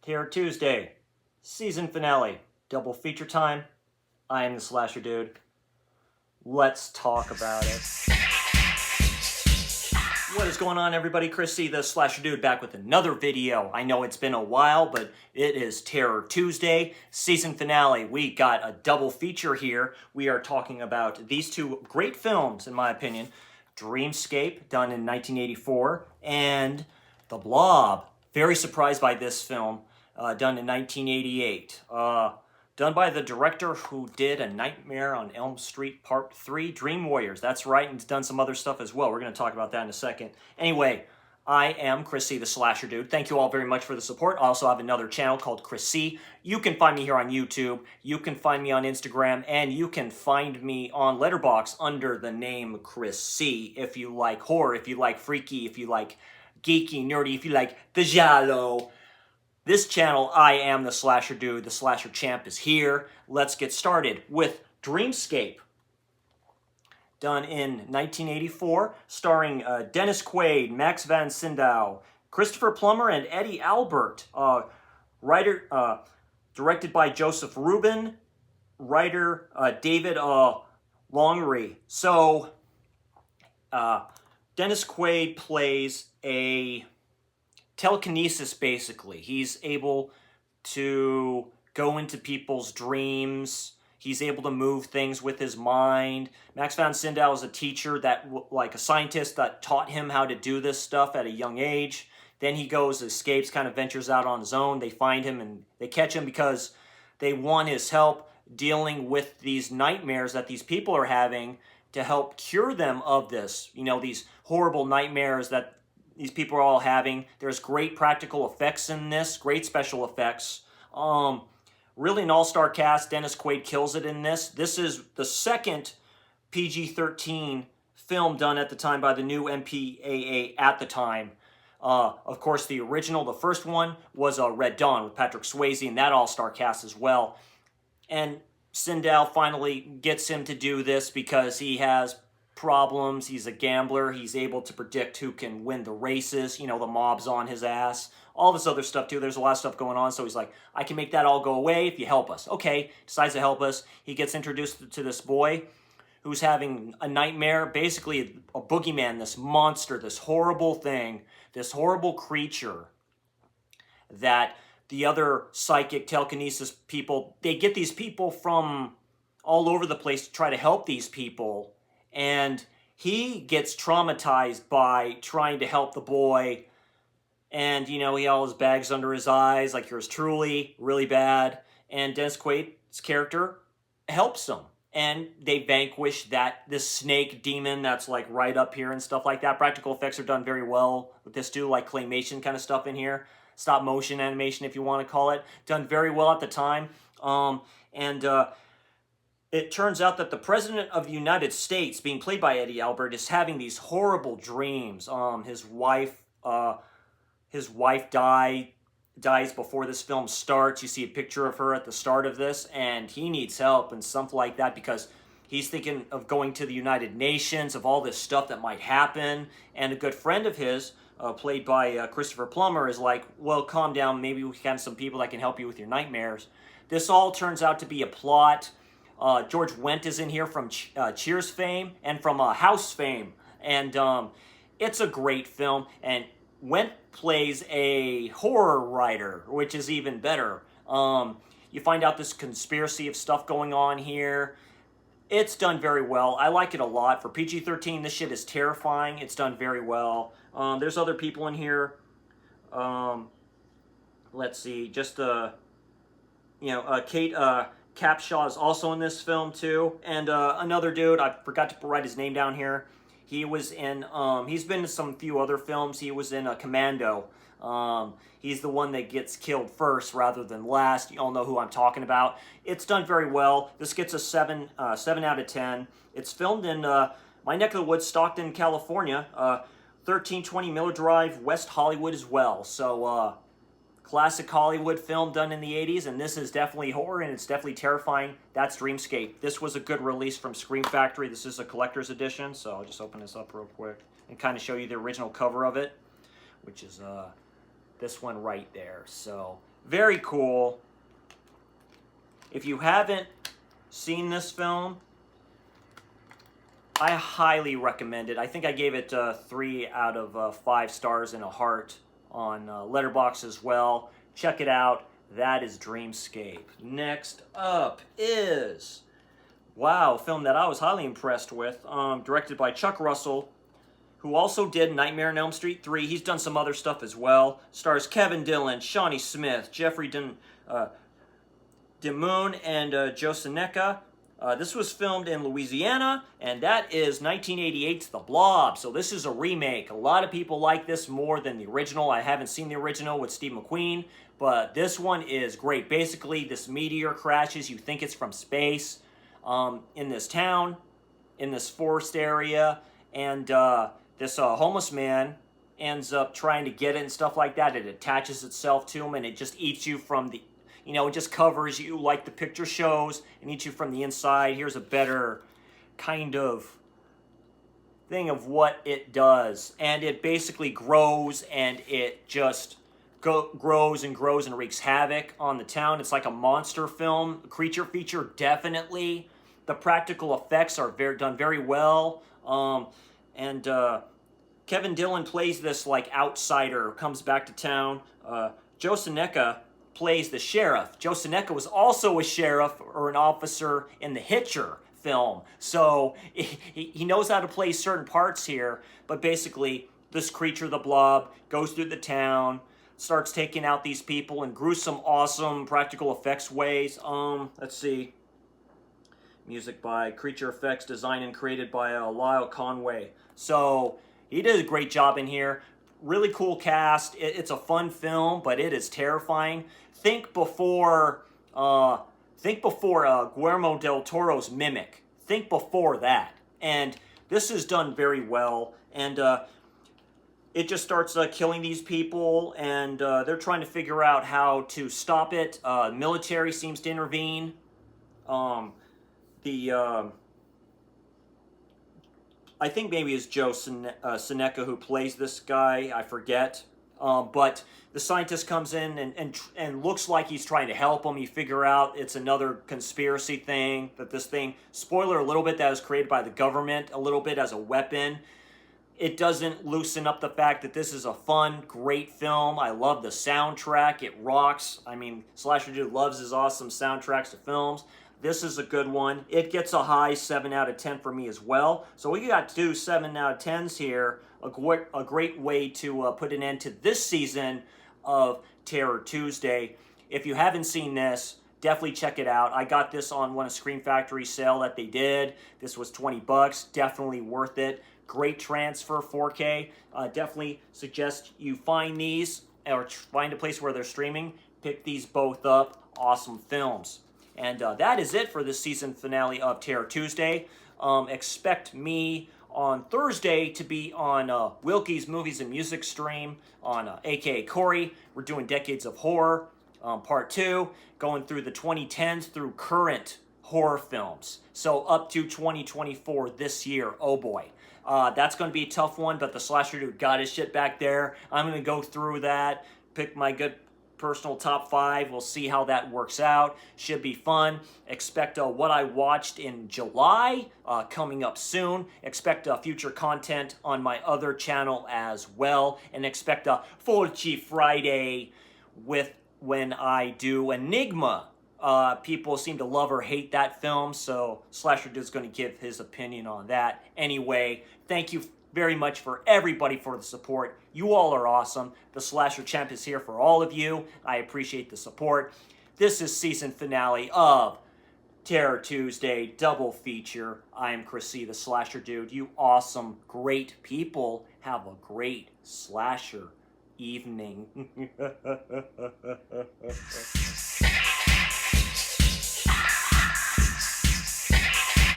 Terror Tuesday, season finale, double feature time. I am the Slasher Dude. Let's talk about it. What is going on, everybody? Chris C, the Slasher Dude, back with another video. I know it's been a while, but it is Terror Tuesday, season finale. We got a double feature here. We are talking about these two great films, in my opinion. Dreamscape, done in 1984, and The Blob. Very surprised by this film. Done in 1988. Done by the director who did A Nightmare on Elm Street Part 3, Dream Warriors. That's right, and he's done some other stuff as well. We're going to talk about that in a second. Anyway, I am Chris C, the Slasher Dude. Thank you all very much for the support. I also have another channel called Chris C. You can find me here on YouTube. You can find me on Instagram. And you can find me on Letterboxd under the name Chris C. If you like horror, if you like freaky, if you like geeky, nerdy, if you like the giallo. This channel, I am the Slasher Dude. The Slasher Champ is here. Let's get started with Dreamscape. Done in 1984, starring Dennis Quaid, Max von Sydow, Christopher Plummer, and Eddie Albert. Directed by Joseph Rubin. Writer David Longry. So, Dennis Quaid plays a telekinesis, basically. He's able to go into people's dreams. He's able to move things with his mind. Max von Sydow is a teacher like a scientist that taught him how to do this stuff at a young age. Then he goes, escapes, kind of ventures out on his own. They find him and they catch him because they want his help dealing with these nightmares that these people are having to help cure them of this. You know, these horrible nightmares that these people are all having. There's great practical effects in this, great special effects. Really an all-star cast. Dennis Quaid kills it in this. This is the second PG-13 film done at the time by the new MPAA at the time. Of course, the original, the first one, was Red Dawn with Patrick Swayze and that all-star cast as well. And Sydow finally gets him to do this because he has problems. He's a gambler. He's able to predict who can win the races. You know, the mob's on his ass. All this other stuff, too. There's a lot of stuff going on. So he's like, I can make that all go away if you help us. Okay, decides to help us. He gets introduced to this boy who's having a nightmare. Basically, a boogeyman, this monster, this horrible thing, this horrible creature that the other psychic telekinesis people, they get these people from all over the place to try to help these people. And he gets traumatized by trying to help the boy. And, you know, he all his bags under his eyes, like yours truly, really bad. And Dennis Quaid's character helps him. And they vanquish this snake demon that's like right up here and stuff like that. Practical effects are done very well with this too, like claymation kind of stuff in here. Stop motion animation, if you want to call it. Done very well at the time. It turns out that the President of the United States, being played by Eddie Albert, is having these horrible dreams. His wife dies before this film starts. You see a picture of her at the start of this, and he needs help and something like that because he's thinking of going to the United Nations, of all this stuff that might happen. And a good friend of his, played by Christopher Plummer, is like, well, calm down. Maybe we can have some people that can help you with your nightmares. This all turns out to be a plot. George Wendt is in here from Cheers fame and from House fame. And it's a great film. And Wendt plays a horror writer, which is even better. You find out this conspiracy of stuff going on here. It's done very well. I like it a lot. For PG-13, this shit is terrifying. It's done very well. There's other people in here. Let's see. Just, Kate Capshaw is also in this film too, and another dude, I forgot to write his name down here. He was in, he's been in some few other films. He was in Commando. He's the one that gets killed first rather than last. You all know who I'm talking about. It's done very well. This gets a 7 out of 10. It's filmed in my neck of the woods, Stockton, California. 1320 Miller Drive, West Hollywood as well. So, classic Hollywood film done in the 80s, and this is definitely horror, and it's definitely terrifying. That's Dreamscape. This was a good release from Scream Factory. This is a collector's edition, so I'll just open this up real quick and kind of show you the original cover of it, which is this one right there. So, very cool. If you haven't seen this film, I highly recommend it. I think I gave it 3 out of 5 stars and a heart on Letterboxd as well. Check it out. That is Dreamscape. Next up is, wow, a film that I was highly impressed with, directed by Chuck Russell, who also did Nightmare on Elm Street 3. He's done some other stuff as well. Stars Kevin Dillon, Shawnee Smith, Jeffrey DeMoon, and Joe Seneca. This was filmed in Louisiana, and that is 1988's The Blob. So this is a remake. A lot of people like this more than the original. I haven't seen the original with Steve McQueen, but this one is great. Basically, this meteor crashes. You think it's from space in this town, in this forest area, and this homeless man ends up trying to get it and stuff like that. It attaches itself to him, and it just eats you from the... You know, it just covers you like the picture shows and eats you from the inside. Here's a better kind of thing of what it does. And it basically grows, and it just grows and grows and wreaks havoc on the town. It's like a monster film. Creature feature, definitely. The practical effects are done very well. Kevin Dillon plays this like outsider who comes back to town. Joe Seneca plays the sheriff. Joe Seneca was also a sheriff or an officer in the Hitcher film. So he knows how to play certain parts here, but basically this creature, the Blob, goes through the town, starts taking out these people in gruesome, awesome practical effects ways. Let's see. Music by Creature Effects, designed and created by Lyle Conway. So he did a great job in here. Really cool cast. It's a fun film, but it is terrifying. Think before Guillermo del Toro's Mimic. Think before that. And this is done very well. And it just starts killing these people, and they're trying to figure out how to stop it. Military seems to intervene. I think maybe it's Joe Seneca who plays this guy. I forget. But the scientist comes in and looks like he's trying to help him. You figure out it's another conspiracy thing, that this thing, spoiler a little bit, that was created by the government a little bit as a weapon. It doesn't loosen up the fact that this is a fun, great film. I love the soundtrack. It rocks. I mean, Slasher Dude loves his awesome soundtracks to films. This is a good one. It gets a high 7 out of 10 for me as well. So we got 2 7 out of 10s here. A great way to put an end to this season of Terror Tuesday. If you haven't seen this, definitely check it out. I got this on one of Scream Factory's sale that they did. This was $20. Definitely worth it. Great transfer, 4K. Definitely suggest you find these or find a place where they're streaming. Pick these both up. Awesome films. And that is it for this season finale of Terror Tuesday. Expect me on Thursday to be on Wilkie's Movies and Music stream on aka Corey. We're doing Decades of Horror, part 2, going through the 2010s through current horror films. So up to 2024 this year. Oh boy. That's going to be a tough one, but the Slasher Dude got his shit back there. I'm going to go through that, pick my good personal top 5. We'll see how that works out. Should be fun. Expect what I watched in July coming up soon. Expect future content on my other channel as well. And expect a Fulci Friday when I do Enigma. People seem to love or hate that film, so Slasher Dude's going to give his opinion on that. Anyway, thank you very much for everybody for the support. You all are awesome. The Slasher Champ is here for all of you. I appreciate the support. This is season finale of Terror Tuesday double feature. I am Chrissy, the Slasher Dude. You awesome, great people. Have a great Slasher evening.